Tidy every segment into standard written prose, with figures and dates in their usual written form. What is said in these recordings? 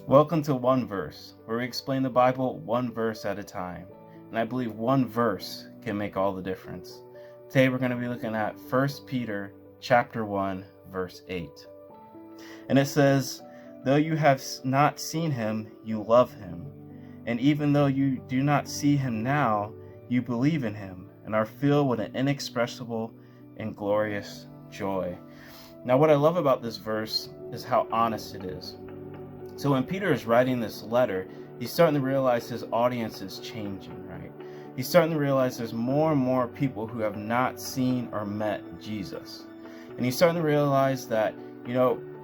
Welcome to One Verse, where we explain the Bible one verse at a time. And I believe one verse can make all the difference. Today we're going to be looking at 1 Peter chapter 1, verse 8. And it says, "Though you have not seen him, you love him. And even though you do not see him now, you believe in him and are filled with an inexpressible and glorious joy." Now, what I love about this verse is how honest it is. So when Peter is writing this letter, he's starting to realize his audience is changing, right? He's starting to realize there's more and more people who have not seen or met Jesus. And he's starting to realize that,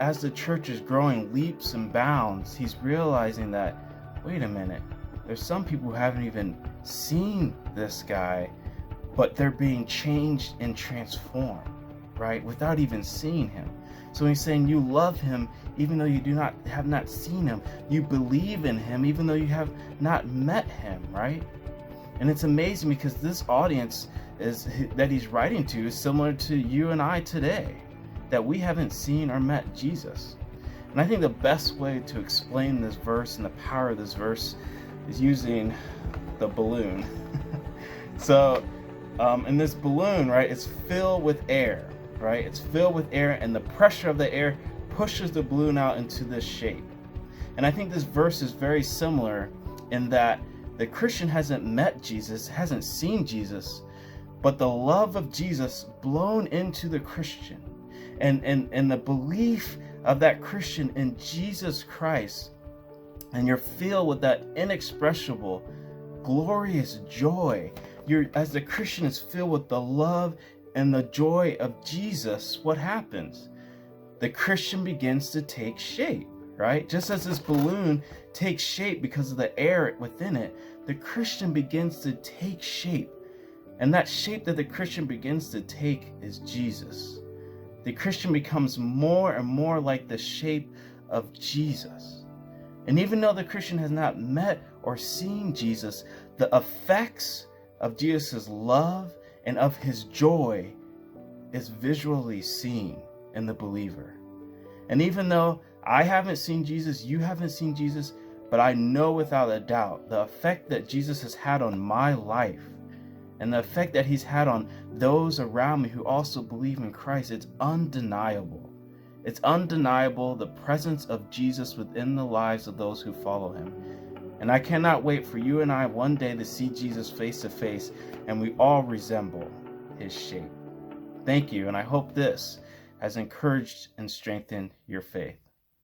as the church is growing leaps and bounds, he's realizing that, wait a minute, there's some people who haven't even seen this guy, but they're being changed and transformed, right? Without even seeing him. So he's saying you love him even though you have not seen him. You believe in him even though you have not met him, right? And it's amazing because this audience that he's writing to is similar to you and I today, that we haven't seen or met Jesus. And I think the best way to explain this verse and the power of this verse is using the balloon. So, in this balloon, right, it's filled with air. Right? It's filled with air, and the pressure of the air pushes the balloon out into this shape. And I think this verse is very similar in that the Christian hasn't met Jesus, hasn't seen Jesus, but the love of Jesus blown into the Christian and the belief of that Christian in Jesus Christ, and you're filled with that inexpressible, glorious joy. As the Christian is filled with the love and the joy of Jesus, what happens? The Christian begins to take shape, right? Just as this balloon takes shape because of the air within it, the Christian begins to take shape. And that shape that the Christian begins to take is Jesus. The Christian becomes more and more like the shape of Jesus. And even though the Christian has not met or seen Jesus, the effects of Jesus' love and of his joy is visually seen in the believer. And even though I haven't seen Jesus, you haven't seen Jesus, but I know without a doubt the effect that Jesus has had on my life and the effect that he's had on those around me who also believe in Christ, it's undeniable. It's undeniable, the presence of Jesus within the lives of those who follow him. And I cannot wait for you and I one day to see Jesus face to face and we all resemble his shape. Thank you, and I hope this has encouraged and strengthened your faith.